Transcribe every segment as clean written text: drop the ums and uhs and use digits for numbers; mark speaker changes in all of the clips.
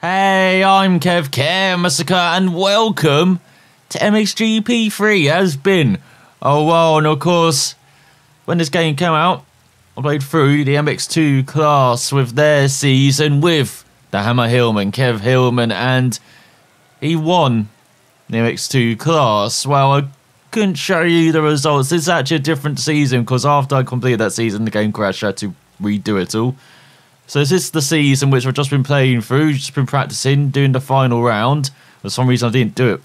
Speaker 1: Hey, I'm Kev Hammer Hillman, and welcome to MXGP3. Has been a while, and of course, when this game came out, I played through the MX2 class with their season with the Hammer Hillman, Kev Hillman, and he won the MX2 class. Well, I couldn't show you the results. This is actually a different season because after I completed that season, the game crashed. I had to redo it all. So this is the season which I've just been playing through, just been practicing, doing the final round. For some reason I didn't do it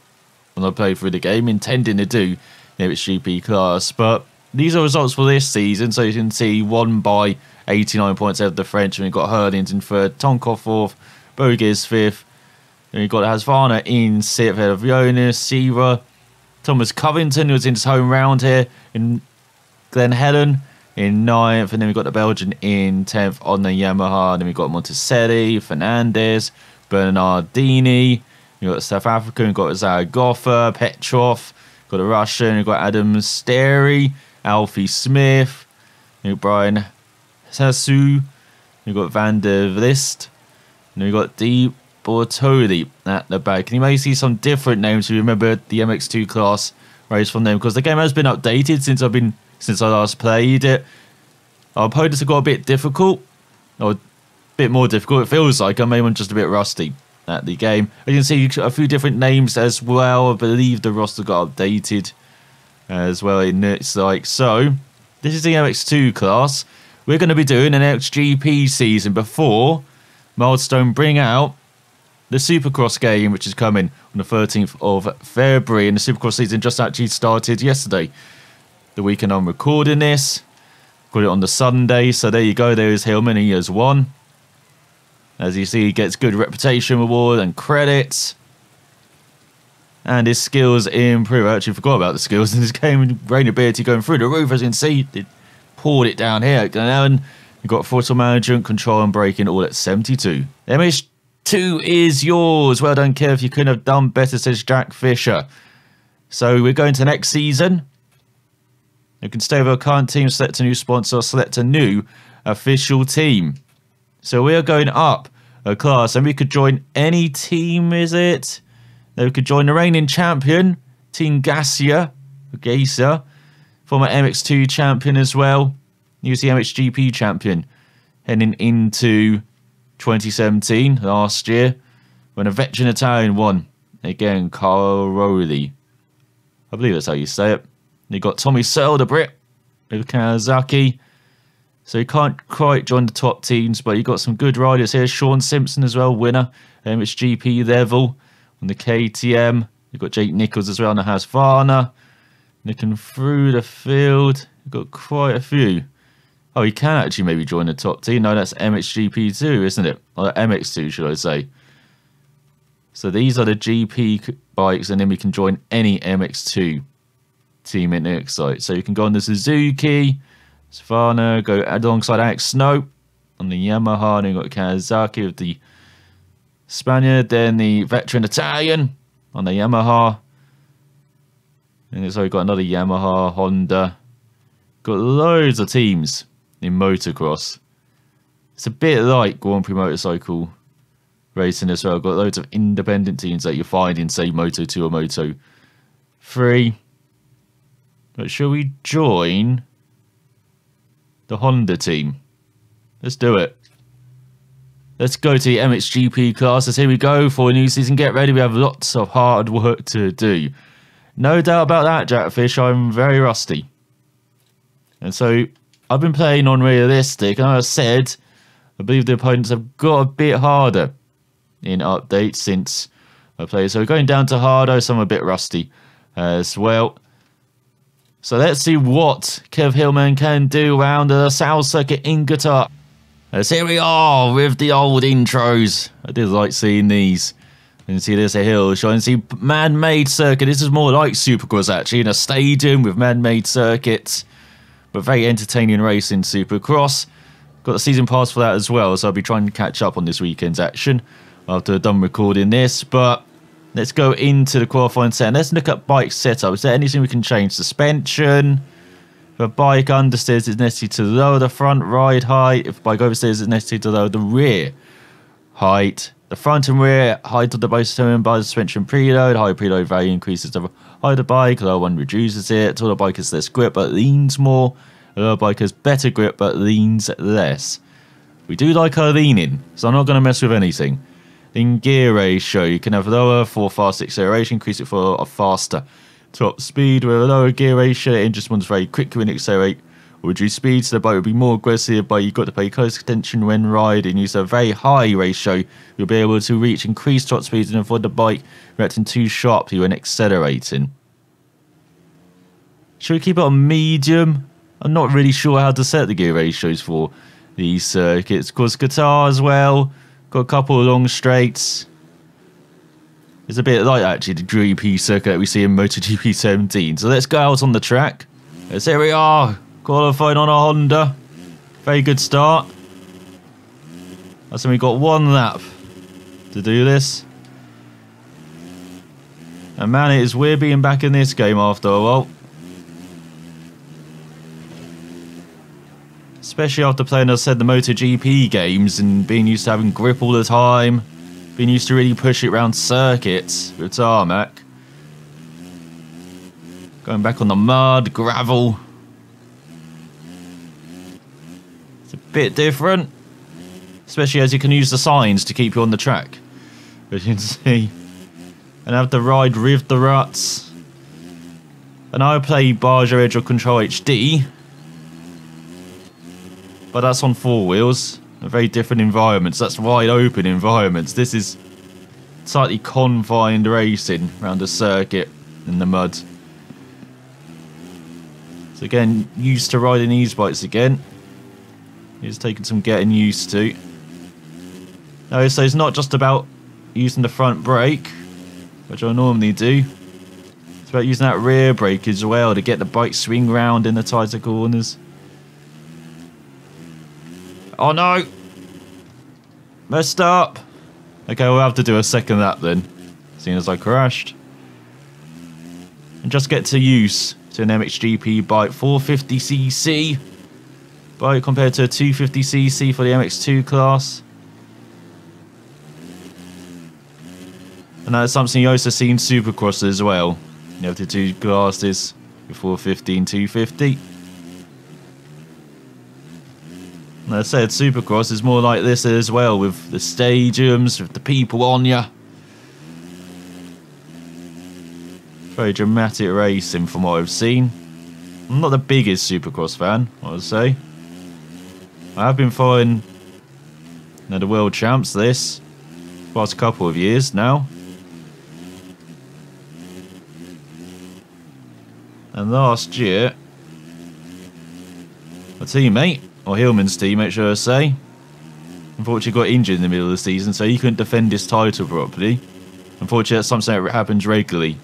Speaker 1: when I played through the game, intending to do the MXGP class. But these are results for this season, so you can see won by 89 points out of the French, and we've got Hurlings in third, Tonkov fourth, Bogies fifth, and we've got Hasvana in sixth, ahead of Jonas, Sierra, Thomas Covington, who was in his home round here, in Glen Helen in 9th, and then we've got the Belgian in 10th on the Yamaha, and then we've got Monticelli, Fernandez, Bernardini, we've got South Africa, we've got Zaragoza, Petrov, we've got the Russian, we've got Adam Sterry, Alfie Smith, we've got Brian Sassu, we've got Van der Vlist, and we've got Di Bortoli at the back. And you may see some different names if you remember the MX2 class race from them, because the game has been updated since I last played it. Our opponents have got a bit difficult, or a bit more difficult. It feels like I may be just a bit rusty at the game. You can see a few different names as well. I believe the roster got updated as well in its like. So this is the MX2 class. We're going to be doing an MXGP season before Milestone bring out the Supercross game, which is coming on the 13th of February. And the Supercross season just actually started yesterday, the weekend I'm recording this. Got it on the Sunday, so there you go. There is Hillman. He has won. As you see, he gets good reputation award and credits, and his skills improve. I actually forgot about the skills in this game. Rain ability going through the roof, as you can see. It poured it down here. And you've got throttle management, control and braking all at 72. MX2 is yours. Well done, Kev. You couldn't have done better, says Jack Fisher. So we're going to next season. You can stay with our current team, select a new sponsor, select a new official team. So we are going up a class, and we could join any team, is it? Then we could join the reigning champion, Team Gasia, former MX2 champion as well. He was the MXGP champion heading into 2017, last year, when a veteran Italian won. Again, Caroli. I believe that's how you say it. You got Tommy Searle, the Brit, with Kawasaki. So you can't quite join the top teams, but you've got some good riders here. Sean Simpson as well, winner, MXGP level on the KTM. You've got Jake Nichols as well on the Hasvana. Looking through the field, you've got quite a few. Oh, you can actually maybe join the top team. No, that's MXGP2, isn't it? Or MX2, should I say. So these are the GP bikes, and then we can join any MX2 team in the next site. So you can go on the Suzuki, Savannah, go alongside Alex Snow on the Yamaha, and you've got Kawasaki with the Spaniard, then the veteran Italian on the Yamaha, and so we've got another Yamaha, Honda. Got loads of teams in motocross. It's a bit like Grand Prix motorcycle racing as well. Got loads of independent teams that you find in, say, Moto2 or Moto3. But shall we join the Honda team? Let's do it. Let's go to the MXGP classes. Here we go for a new season. Get ready. We have lots of hard work to do. No doubt about that, Jackfish. I'm very rusty. And so I've been playing on realistic. And as I said, I believe the opponents have got a bit harder in updates since I played. So we're going down to harder. So I'm a bit rusty as well. So let's see what Kev Hillman can do around the Losail circuit in Qatar. As here we are with the old intros. I did like seeing these. You can see there's a hill. So you can see man-made circuit. This is more like Supercross actually, in a stadium with man-made circuits. But very entertaining race in Supercross. Got the season pass for that as well, so I'll be trying to catch up on this weekend's action after I'm done recording this. But let's go into the qualifying set and let's look at bike setup. Is there anything we can change? Suspension. If a bike understeers, it's necessary to lower the front ride height. If a bike oversteers, it's necessary to lower the rear height. The front and rear height of the bike is determined by the suspension preload. High preload value increases the height of the bike. Lower one reduces it. Taller bike has less grip but leans more. A lower bike has better grip but leans less. We do like our leaning, so I'm not going to mess with anything. In gear ratio, you can have lower for fast acceleration, increase it for a faster top speed. With a lower gear ratio, the engine responds very quickly when it accelerate or reduce speed, so the bike will be more aggressive, but you've got to pay close attention when riding. Use a very high ratio, you'll be able to reach increased top speeds and avoid the bike reacting too sharply when accelerating. Should we keep it on medium? I'm not really sure how to set the gear ratios for these circuits. Of course, Qatar as well. Got a couple of long straights. It's a bit like actually the GP circuit that we see in MotoGP 17. So let's go out on the track. Yes, here we are, qualified on a Honda. Very good start. I think we got one lap to do this. And man, it is weird being back in this game after a while. Especially after playing, as I said, the MotoGP games and being used to having grip all the time. Being used to really push it around circuits with tarmac. Going back on the mud, gravel. It's a bit different. Especially as you can use the signs to keep you on the track. As you can see. And have to ride with the ruts. And I play Barger Edge or Control HD. But that's on 4 wheels. Very different environments. That's wide open environments. This is slightly confined racing around a circuit in the mud. So again, used to riding these bikes again. It's taking some getting used to. No, so it's not just about using the front brake, which I normally do. It's about using that rear brake as well to get the bike swing round in the tighter corners. Oh no! Messed up! Okay, we'll have to do a second lap then, seeing as I crashed. And just get to use to an MXGP bike, 450cc bike compared to a 250cc for the MX2 class. And that's something you also see in Supercross as well. You have to do classes with 450 and 250. As I said, Supercross is more like this as well, with the stadiums, with the people on ya. Very dramatic racing from what I've seen. I'm not the biggest Supercross fan, I would say. I have been following the world champs this past couple of years now. And last year, a teammate, or Hillman's teammate, should I say, unfortunately got injured in the middle of the season, so he couldn't defend his title properly. Unfortunately, that's something that happens regularly.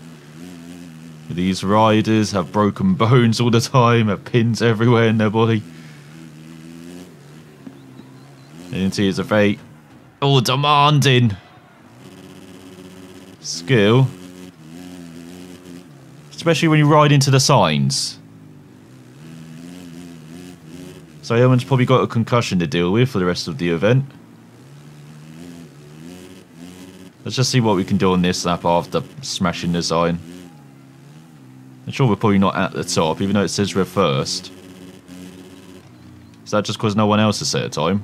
Speaker 1: These riders have broken bones all the time, have pins everywhere in their body. And it's a very demanding skill. Especially when you ride into the signs. So Hillman's probably got a concussion to deal with for the rest of the event. Let's just see what we can do on this lap after smashing the sign. I'm sure we're probably not at the top, even though it says we're first. Is that just because no one else has set a time?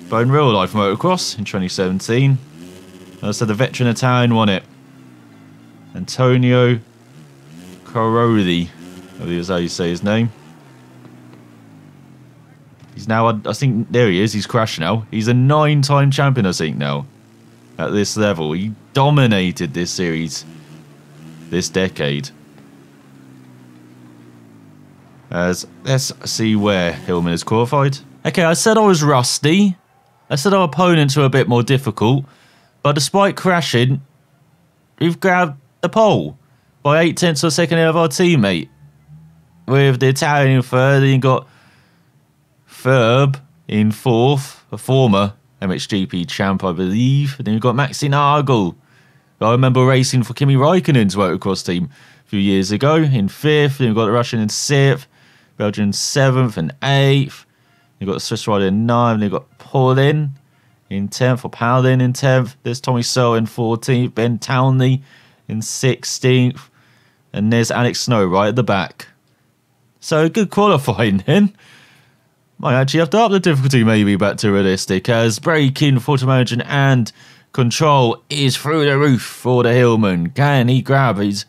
Speaker 1: But in real life motocross in 2017, as I said, the veteran Italian won it. Antonio Caroli, I believe is how you say his name. He's now, I think, there he is, he's crashed now. He's a 9-time champion, I think, now. At this level. He dominated this series this decade. Let's see where Hillman is qualified. Okay, I said I was rusty. I said our opponents were a bit more difficult. But despite crashing, we've grabbed the pole by 8/10 of a second ahead of our teammate. With the Italian in third, then you got Ferb in fourth, a former MXGP champ, I believe. And then you've got Maxi Nagel, who I remember racing for Kimi Raikkonen's motocross team a few years ago, in fifth. Then you've got the Russian in sixth, Belgian 7th and 8th. You've got Swiss Rider in 9th. You've got Paulin in 10th, or Paulin in 10th. There's Tommy Searle in 14th. Ben Townley in 16th. And there's Alex Snow right at the back. So good qualifying then. Might actually have to up the difficulty maybe back to realistic, as braking, photo management and control is through the roof for the Hillman. Can he grab his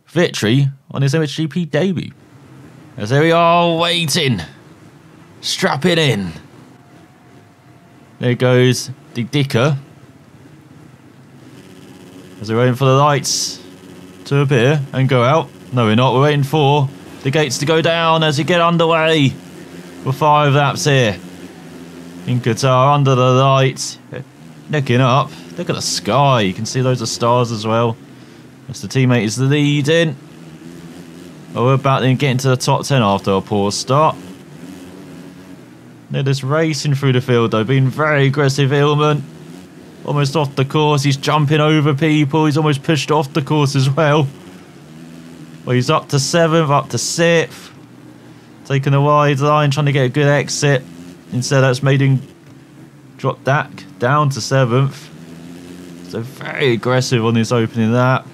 Speaker 1: victory on his MXGP debut? As there we are, waiting. Strap it in. There goes the Dicker. As we're waiting for the lights to appear and go out. No, we're not. We're waiting for the gates to go down as we get underway for 5 laps here in Qatar, under the lights. Looking up. Look at the sky. You can see loads of stars as well. As the teammate is leading. Oh, we're battling getting to the top 10 after a poor start. They're just racing through the field though, being very aggressive. Hillman almost off the course. He's jumping over people. He's almost pushed off the course as well. Well, he's up to 7th, up to 6th. Taking a wide line, trying to get a good exit. Instead, that's made him drop back down to 7th. So very aggressive on this opening lap.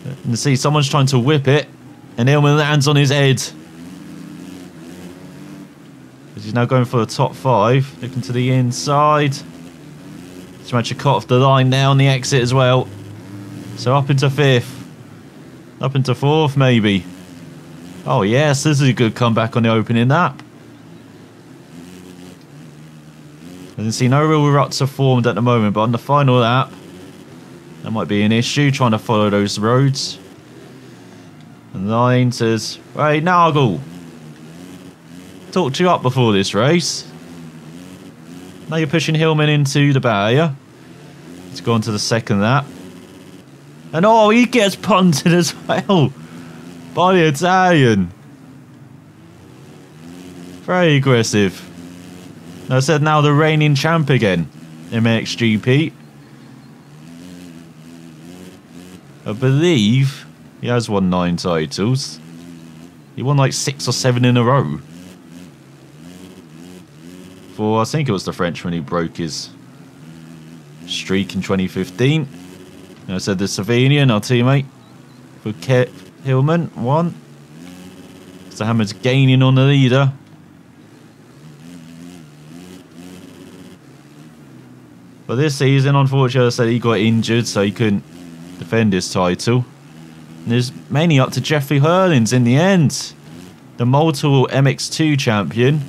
Speaker 1: And you see someone's trying to whip it, and Hillman lands on his head. He's now going for the top 5, looking to the inside. He's managed to cut off the line now on the exit as well. So up into 5th, up into 4th maybe. Oh yes, this is a good comeback on the opening lap. I can see no real ruts are formed at the moment, but on the final lap, that might be an issue, trying to follow those roads. And the line says, "Hey, Nagel, talked you up before this race. Now you're pushing Hillman into the barrier." He's gone to the 2nd lap. And oh, he gets punted as well by the Italian. Very aggressive. I said now the reigning champ again, MXGP. I believe he has won 9 titles. He won like 6 or 7 in a row. For, I think it was the Frenchman who broke his streak in 2015. And I said the Slovenian, our teammate, for Kev Hillman, won. So Hammer's gaining on the leader. But this season, unfortunately, I said he got injured, so he couldn't defend his title. And it's mainly up to Jeffrey Hurlins in the end. The multiple MX2 champion.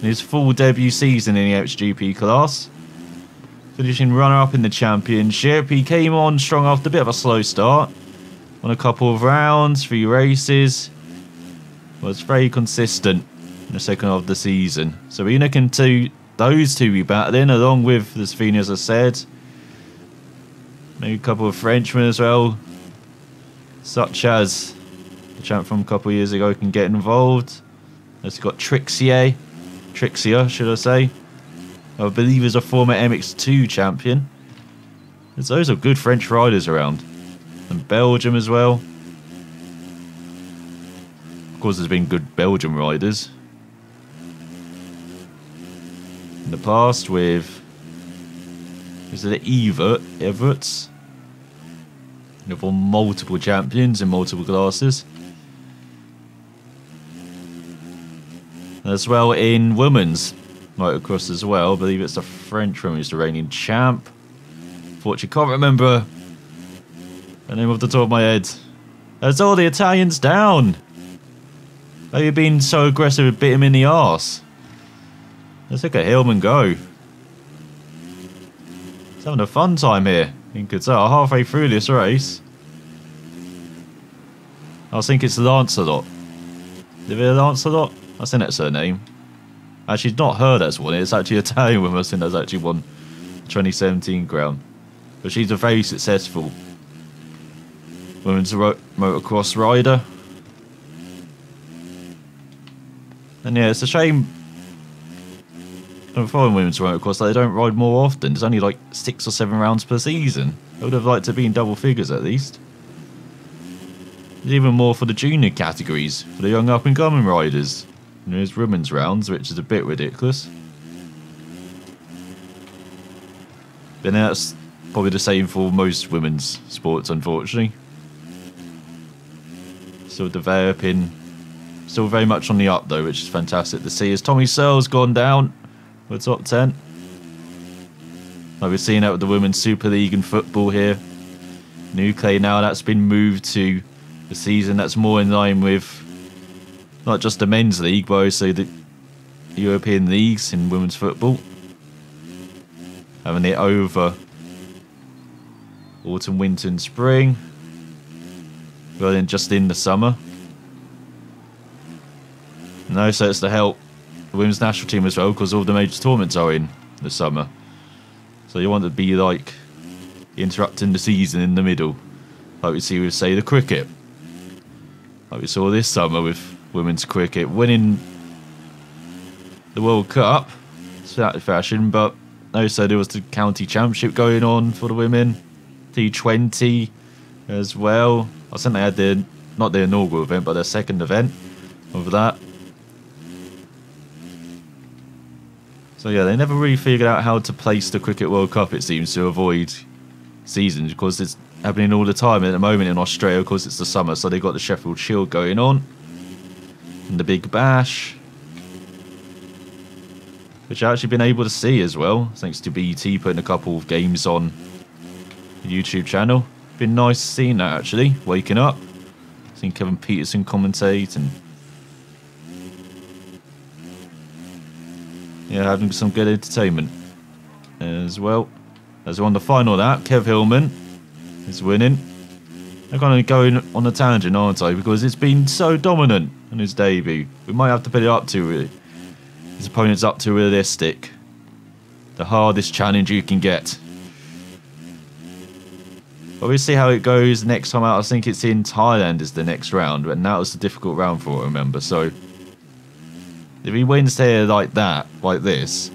Speaker 1: In his full debut season in the MXGP class. Finishing runner-up in the championship. He came on strong after a bit of a slow start. On a couple of rounds, 3 races. Was very consistent in the second half of the season. So we're looking to those two be battling, along with the Slovenia, as I said. Maybe a couple of Frenchmen as well. Such as the champ from a couple of years ago can get involved. It's got Trixier, should I say. I believe is a former MX2 champion. There's those are good French riders around. And Belgium as well. Of course, there's been good Belgium riders in the past with, is it Everts? They've won multiple champions in multiple classes. As well in women's motocross as well. I believe it's the French woman who's the reigning champ. Fortunately, can't remember the name off the top of my head. That's all the Italians down. They've been so aggressive it bit him in the arse. Let's look at Hillman go. He's having a fun time here in Qatar, halfway through this race. I think it's Lancelot. Is it Lancelot? I think that's her name. Actually, it's not her that's won it. It's actually an Italian woman I think that's actually won the 2017 crown. But she's a very successful women's motocross rider. And yeah, it's a shame following women's motocross they don't ride more often. There's only like 6 or 7 rounds per season. I would have liked to be in double figures at least. There's even more for the junior categories, for the young up-and-coming riders. And there's women's rounds, which is a bit ridiculous. But that's probably the same for most women's sports, unfortunately. Still developing. Still very much on the up, though, which is fantastic to see. As Tommy Searle's gone down for the top 10. Like we're seeing that with the Women's Super League in football here. Nuclear now, that's been moved to the season that's more in line with not just the men's league, but also the European leagues in women's football. Having it over autumn, winter and spring, rather than just in the summer. No, so it's to help the women's national team as well, because all the major tournaments are in the summer. So you want to be like interrupting the season in the middle, like we see with, say, the cricket. Like we saw this summer with women's cricket winning the World Cup, that fashion, but also there was the county championship going on for the women, T20 as well. I think they had their, not their inaugural event, but their second event of that. So yeah, they never really figured out how to place the Cricket World Cup, it seems, to avoid seasons, because it's happening all the time at the moment in Australia. Of course, it's the summer, so they've got the Sheffield Shield going on and the Big Bash, which I've actually been able to see as well, thanks to BT putting a couple of games on the YouTube channel. Been nice seeing that, actually, waking up, seeing Kevin Peterson commentate, and yeah, having some good entertainment as well. As we're on the final of that, Kev Hillman is winning. I'm kind of going on a tangent, aren't I? Because it's been so dominant in his debut. We might have to put it up to his opponent's up to realistic. The hardest challenge you can get. But we'll see how it goes next time out. I think it's in Thailand is the next round, but that was a difficult round for it, remember. So if he wins here like that, like this,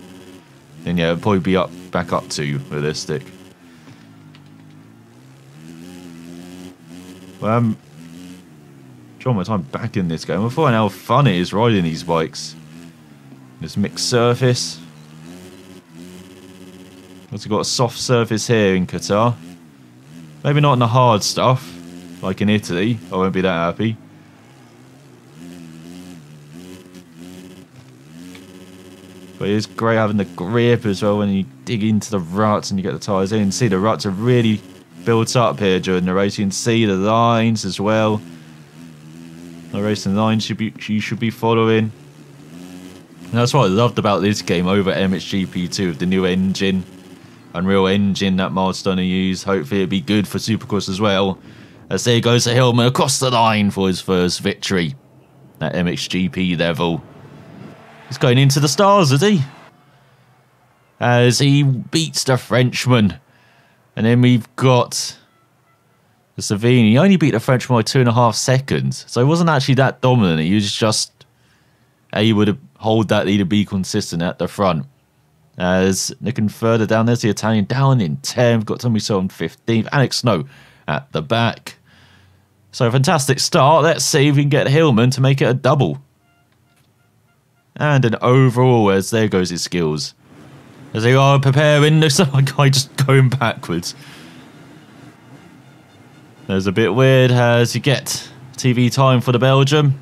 Speaker 1: then yeah, it'll probably be back up to realistic. Well, I'm enjoying my time back in this game. I find how fun it is riding these bikes. This mixed surface. Also got a soft surface here in Qatar. Maybe not in the hard stuff, like in Italy. I won't be that happy. But it's great having the grip as well when you dig into the ruts and you get the tyres in. You can see the ruts are really built up here during the race. You can see the lines as well. The racing lines you should be following. And that's what I loved about this game over MXGP2 with the new engine. Unreal Engine that Milestone used. Hopefully it'll be good for Supercross as well. As there goes the Hillman across the line for his first victory at MXGP level. He's going into the stars, is he? As he beats the Frenchman. And then we've got the Savini. He only beat the Frenchman by 2.5 seconds. So he wasn't actually that dominant. He was just able to hold that lead and be consistent at the front. As looking further down, there's the Italian down in 10th. We've got Tommy Searle in 15th. Alex Snow at the back. So fantastic start. Let's see if we can get Hillman to make it a double. And an overall, as there goes his skills. As they are preparing, there's some guy just going backwards. There's a bit weird as you get TV time for the Belgium.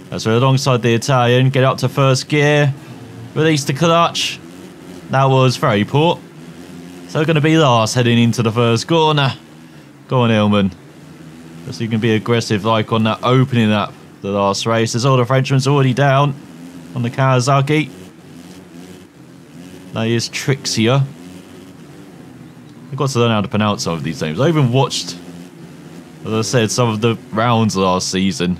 Speaker 1: As we're alongside the Italian, get up to first gear. Release the clutch. That was very poor. So going to be last heading into the first corner. Go on, Hillman. So you can be aggressive like on that opening up the last race. As all the Frenchman's already down on the Kawasaki. That is Trixia. I've got to learn how to pronounce some of these names. I even watched, as I said, some of the rounds last season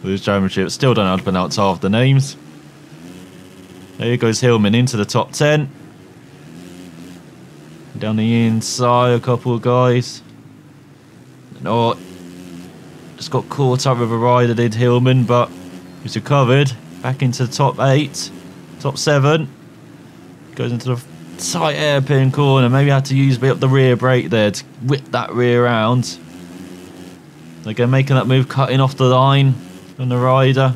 Speaker 1: with this championship. Still don't know how to pronounce half the names. There goes Hillman into the top 10. Down the inside, a couple of guys. No, just got caught up with a rider, did Hillman, but he's recovered. Back into the top 8, top 7. Goes into the tight hairpin corner. Maybe had to use a bit of the rear brake there to whip that rear round. Again, making that move, cutting off the line on the rider.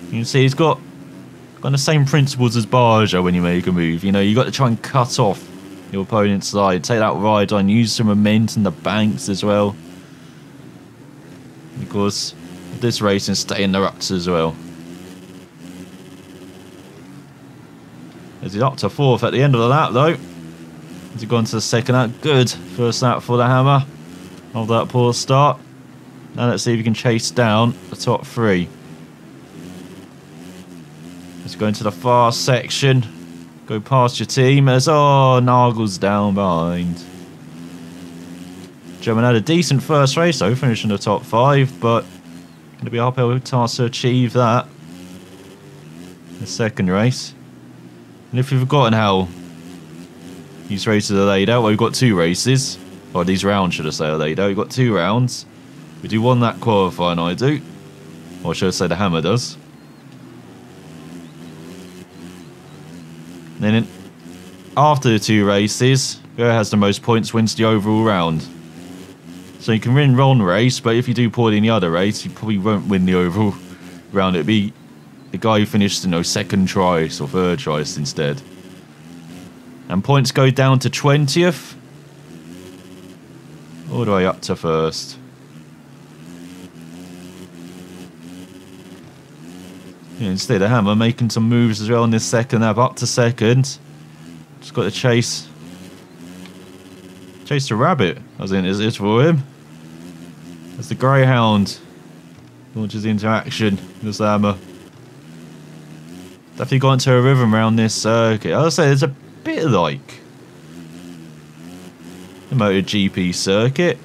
Speaker 1: You can see he's got the same principles as Barja when you make a move. You know, you got to try and cut off your opponent's side, take that rider and use some momentum in the banks as well. Of course, this race and stay in the ruts as well. As he's up to 4th at the end of the lap though. As he gone to the second lap, good first lap for the Hammer. After that poor start. Now let's see if he can chase down the top 3. Let's go into the fast section. Go past your team as, oh, Nagel's down behind. German had a decent first race though, finishing the top 5, but going to be a uphill task to achieve that. The second race. And if you've forgotten how these races are laid out, well, we've got 2 races. Or these rounds, should I say, are laid out. We've got 2 rounds. We do 1 lap qualifying, I do. Or should I say the Hammer does. And then after the 2 races, whoever has the most points wins the overall round. So you can win one race, but if you do poorly in the other race, you probably won't win the overall round. It'd be the guy who finished, you know, 2nd tries or 3rd tries instead. And points go down to 20th. All the way up to 1st. Yeah, instead of Hammer making some moves as well in this second lap, up to 2nd. Just got to chase the rabbit, I think it is for him. As the Greyhound launches into action with the Hammer. Definitely got into a rhythm around this circuit. I'll say it's a bit like the MotoGP circuit,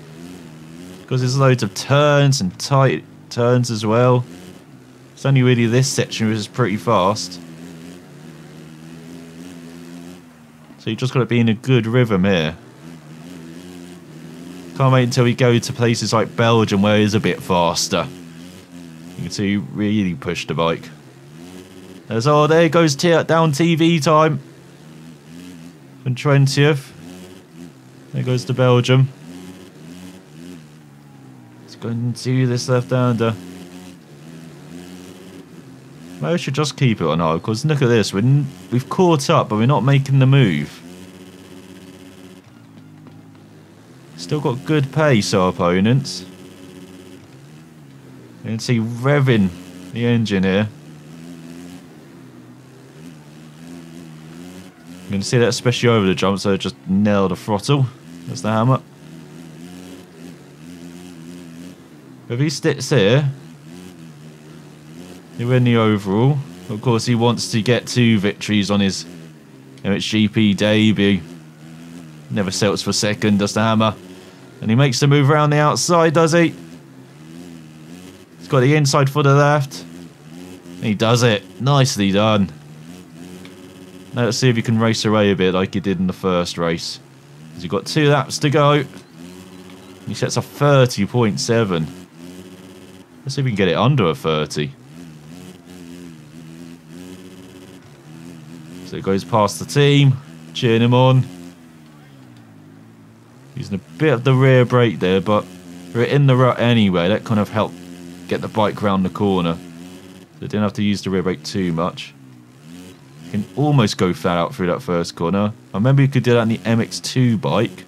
Speaker 1: because there's loads of turns and tight turns as well. It's only really this section which is pretty fast. So you just got to be in a good rhythm here. Can't wait until we go to places like Belgium where it's a bit faster. You can see really push the bike. Oh, there goes down TV time. From 20th. There goes to Belgium. Let's go into this left-hander. Maybe I should just keep it on hard, because look at this. We've caught up, but we're not making the move. Still got good pace, our opponents. You can see revving the engine here. You can see that especially over the jump, so just nail the throttle. That's the Hammer. If he sticks here, he'll win the overall. Of course, he wants to get 2 victories on his MXGP debut. Never settles for 2nd, does the Hammer. And he makes the move around the outside, does he? He's got the inside for the left. He does it. Nicely done. Now let's see if he can race away a bit like he did in the first race. He's got 2 laps to go. He sets a 30.7. Let's see if we can get it under a 30. So it goes past the team, cheering him on. Using a bit of the rear brake there, but we're in the rut anyway. That kind of helped get the bike round the corner. So didn't have to use the rear brake too much. You can almost go flat out through that first corner. I remember you could do that on the MX2 bike.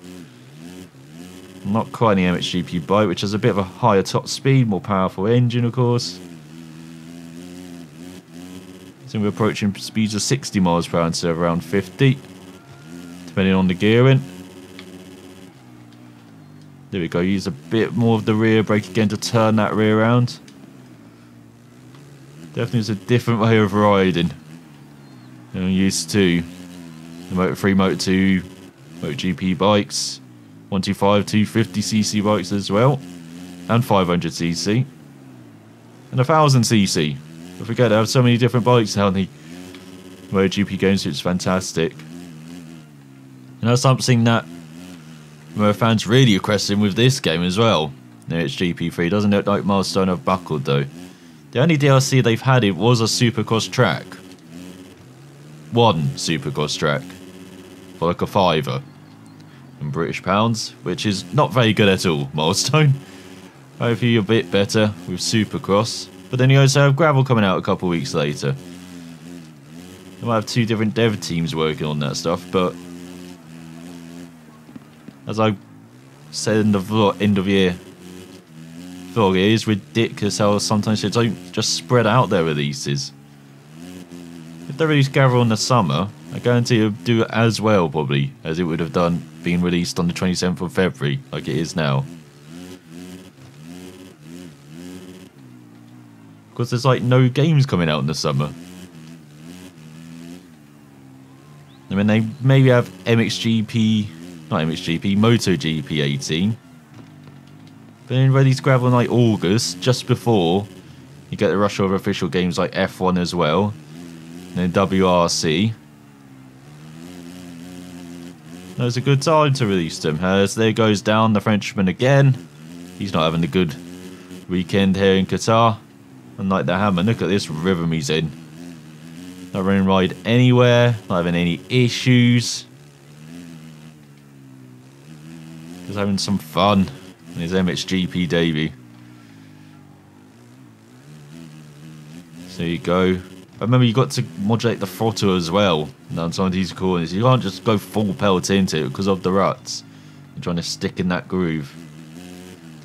Speaker 1: Not quite the MXGP bike, which has a bit of a higher top speed, more powerful engine, of course. So we're approaching speeds of 60 miles per hour instead of around 50, depending on the gearing. There we go, use a bit more of the rear brake again to turn that rear round. Definitely is a different way of riding than I'm used to the Moto3, Moto2, MotoGP bikes, 125, 250cc bikes as well, and 500cc, and 1000cc. I forget, they have so many different bikes now in the MotoGP games, which is fantastic. And that's something that Moto fans really requesting with this game as well. MXGP3 doesn't look like Milestone have buckled though. The only DLC they've had it was a Supercross track. One Supercross track for like a £5 in British pounds, which is not very good at all, Milestone. Hopefully a bit better with Supercross. But then you also have gravel coming out a couple of weeks later. You might have 2 different dev teams working on that stuff, but as I said in the end of year vlog, it is ridiculous how sometimes they don't just spread out their releases. If they release gravel in the summer, I guarantee it'll do as well probably as it would have done being released on the 27th of February like it is now. Because there's like no games coming out in the summer. I mean, they maybe have MXGP, not MXGP, MotoGP 18. But then release gravel in like August, just before you get the rush of official games like F1 as well. And then WRC. That was a good time to release them. As there goes down the Frenchman again. He's not having a good weekend here in Qatar. Unlike the Hammer, look at this rhythm he's in. Not running ride anywhere, not having any issues. Just having some fun in his MXGP debut. So there you go. Remember, you got to modulate the throttle as well on some of these corners. You can't just go full pelt into it because of the ruts. You're trying to stick in that groove.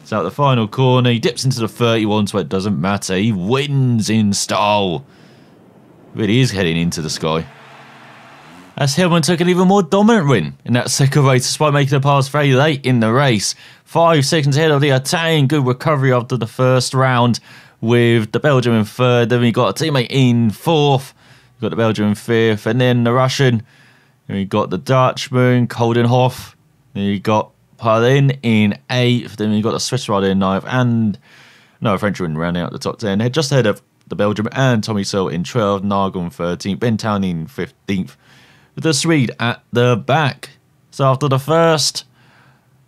Speaker 1: So out the final corner, he dips into the 31, so it doesn't matter. He wins in style. Really is heading into the sky. As Hillman took an even more dominant win in that second race, despite making a pass very late in the race. 5 seconds ahead of the Italian. Good recovery after the first round with the Belgian in third. Then we got a teammate in fourth. We got the Belgian in fifth. And then the Russian. And we got the Dutchman, Koldenhoff. Then we got Palin in eighth. Then we got the Swiss rider in ninth. And no, Frenchman rounding out the top 10. Just ahead of the Belgian and Tommy Searle in 12th, Nagel in 13th, Ben Town in 15th, with the Swede at the back. So after the first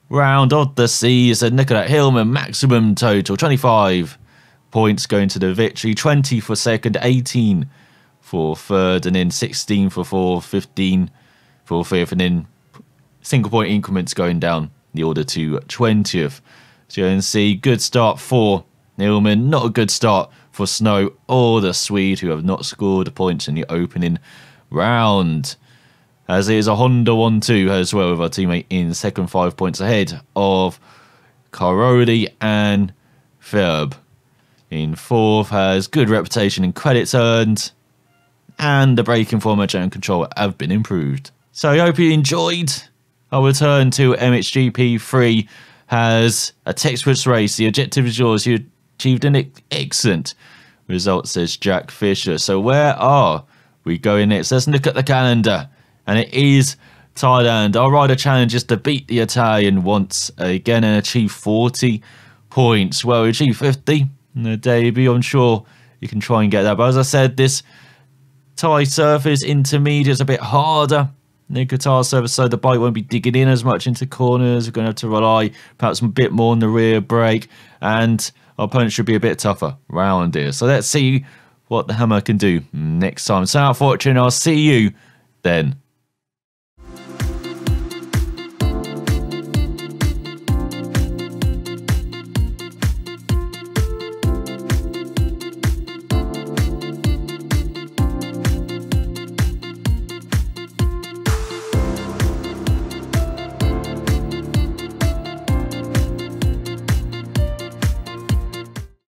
Speaker 1: round of the season, Nicola Hillman, maximum total, 25 points going to the victory, 20 for second, 18 for third, and then 16 for fourth, 15 for fifth, and then single point increments going down the order to 20th. So you can see, good start for Hillman, not a good start for Snow or the Swede, who have not scored points in the opening round. As it is a Honda 1-2 as well, with our teammate in second, 5 points ahead of Caroli and Ferb. In fourth, has good reputation and credits earned, and the braking format and control have been improved. So I hope you enjoyed our return to MXGP3. Has a textbook race. The objective is yours. You achieved an excellent result, says Jack Fisher. So where are we going next? Let's look at the calendar. And it is Thailand. Our rider challenge is to beat the Italian once again and achieve 40 points. Well, we achieved 50 in the debut. I'm sure you can try and get that. But as I said, this Thai surface intermediate is a bit harder than the Qatar surface, so the bike won't be digging in as much into corners. We're going to have to rely perhaps a bit more on the rear brake, and our opponent should be a bit tougher round here. So let's see what the Hammer can do next time. So out for watching. I'll see you then.